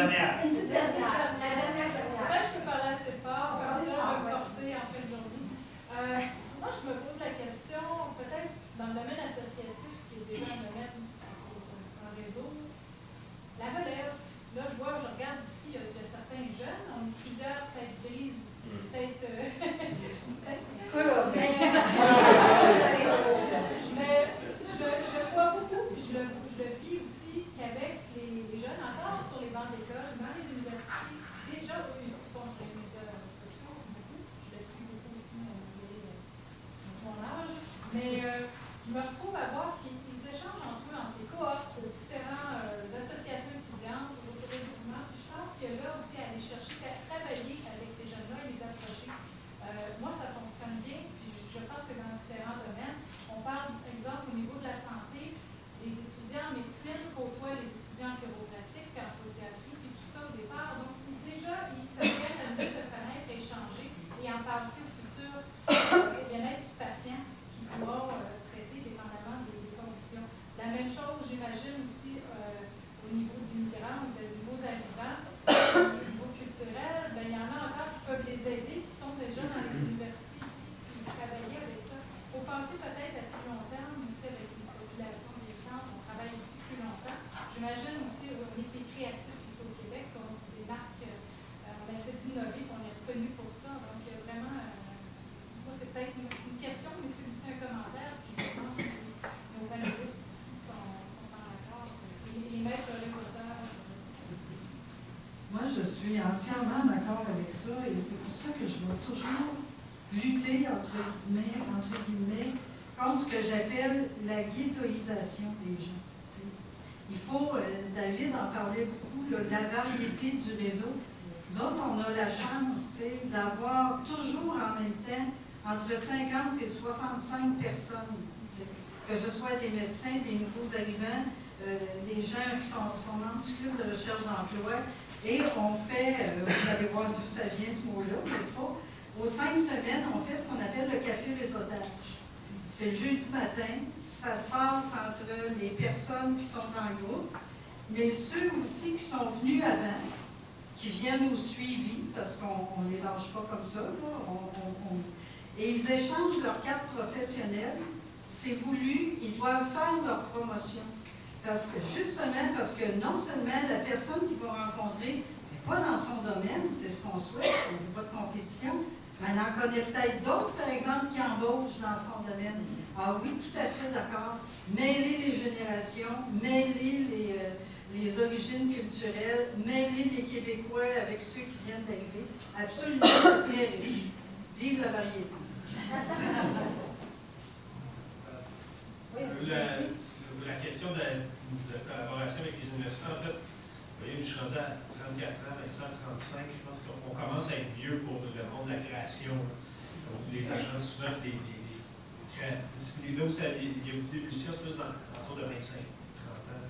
dernière. Une toute dernière. La dernière. Je peux parler assez fort, comme ça, je vais me forcer en fin de journée. Moi, je me pose la question, peut-être dans le domaine associatif, qui est déjà un domaine en réseau, la relève. Là, je regarde ici, il y a certains jeunes, on est plusieurs têtes grises, peut-être. Mais je vois beaucoup, puis je le vis aussi, qu'avec les jeunes encore sur les bancs d'école, dans les universités, déjà, eux, ils sont sur les médias sociaux, beaucoup. Je le suis beaucoup aussi, malgré mon âge. Mais je me retrouve à voir qu'ils échangent entre eux, entre les cohortes de différentes associations étudiantes, d'autres groupements. Je pense que là aussi, aller chercher, travailler avec ces jeunes-là et les approcher. Moi, ça fonctionne bien, puis je pense que dans différents domaines, on parle, par exemple, au niveau de la santé, les étudiants en médecine côtoient les étudiants en chiropratique, en podiatrie, puis tout ça au départ. Donc, déjà, ça vient à mieux se connaître, échanger et en penser au futur bien-être du patient qui pourra traiter dépendamment des conditions. La même chose, j'imagine aussi au niveau d'immigrants ou de nouveaux arrivants, au niveau culturel, il y en a encore qui peuvent les aider, qui sont déjà dans les universités ici, qui travaillent avec ça. Il faut penser peut-être à plus long terme aussi avec une population vieillissante, on travaille aussi plus longtemps. J'imagine aussi au niveau créatif ici au Québec, on se démarque, on essaie d'innover, on est reconnu pour ça. Donc, il y a vraiment, moi, c'est peut-être une question, mais c'est aussi un commentaire. Puis je pense que nos analystes ici sont en accord. Les maîtres récolteurs. Moi, je suis entièrement d'accord avec ça et c'est pour ça que je vais toujours lutter, entre guillemets, contre ce que j'appelle la ghettoisation des gens. T'sais. Il faut, David en parlait beaucoup, là, de la variété du réseau. Nous autres, on a la chance d'avoir toujours en même temps entre 50 et 65 personnes, que ce soit des médecins, des nouveaux arrivants, des gens qui sont membres du club de recherche d'emploi. Et on fait, vous allez voir d'où ça vient ce mot-là, n'est-ce pas? Aux 5 semaines, on fait ce qu'on appelle le café réseautage. C'est le jeudi matin, ça se passe entre les personnes qui sont en groupe, mais ceux aussi qui sont venus avant, qui viennent au suivi, parce qu'on ne les lâche pas comme ça, là, et ils échangent leur carte professionnelle. C'est voulu, ils doivent faire leur promotion. Parce que non seulement la personne qu'ils vont rencontrer n'est pas dans son domaine, c'est ce qu'on souhaite, on ne veut pas de compétition, mais elle en connaît peut-être d'autres, par exemple, qui embauchent dans son domaine. Ah oui, tout à fait d'accord. Mêler les générations, mêler les origines culturelles, mêler les Québécois avec ceux qui viennent d'arriver. Absolument, c'est très riche. Vive la variété. La question de collaboration avec les universités, en fait, vous voyez, je suis rendu à 34 ans, Vincent 35, je pense qu'on commence à être vieux pour le monde de la création. Donc, les agents, souvent, là où il y a beaucoup d'évolution, c'est plus autour de 25, 30 ans.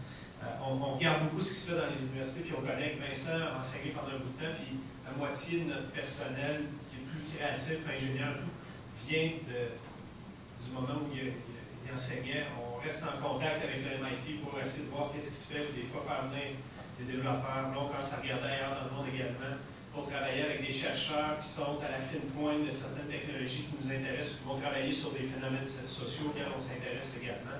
On regarde beaucoup ce qui se fait dans les universités, puis on connaît que Vincent a enseigné pendant un bout de temps, puis la moitié de notre personnel qui est plus créatif, ingénieur, tout, vient du moment où il enseignait. On reste en contact avec le MIT pour essayer de voir qu'est-ce qui se fait, puis des fois faire venir des développeurs. Là, on commence à regarder ailleurs dans le monde également pour travailler avec des chercheurs qui sont à la fine pointe de certaines technologies qui nous intéressent, qui vont travailler sur des phénomènes sociaux auxquels on s'intéresse également.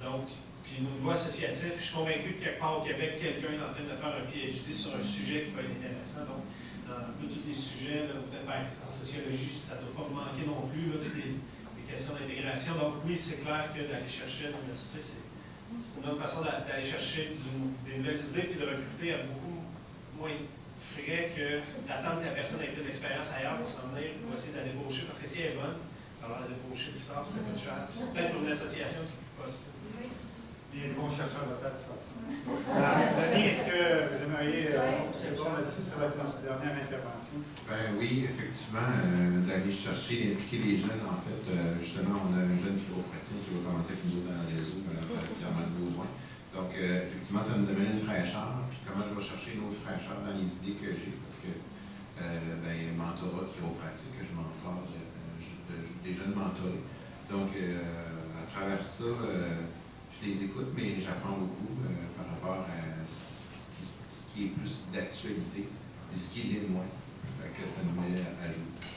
Donc, puis au niveau associatif, je suis convaincu que quelque part au Québec, quelqu'un est en train de faire un PhD sur un sujet qui va être intéressant. Donc, dans un peu tous les sujets, là, en sociologie, ça ne doit pas manquer non plus, là, des questions d'intégration. Donc, oui, c'est clair que d'aller chercher à l'université, c'est une autre façon d'aller chercher des nouvelles idées puis de recruter à beaucoup moins frais que d'attendre que la personne ait plus d'expérience ailleurs pour s'en venir, pour essayer de la débaucher, parce que si elle est bonne, alors la débaucher plus tard, ça coûte cher. Peut-être pour une association, c'est plus possible. Il y a des bons chercheurs de tête, de toute façon. Denis, est-ce que vous aimeriez répondre là-dessus? Ça va être notre dernière intervention. Ben oui, effectivement, d'aller chercher, d'impliquer les jeunes, en fait. Justement, on a un jeune chiropratique qui va commencer avec nous dans le réseau, qui en a besoin. Donc, effectivement, ça nous amène une fraîcheur. Puis comment je vais chercher une autre fraîcheur dans les idées que j'ai, parce que mentorat chiropratique, que je mentor, des jeunes mentorés. Donc, à travers ça, je les écoute, mais j'apprends beaucoup par rapport à ce qui qui est plus d'actualité et ce qui est moins. Fait que ça nous met à jour.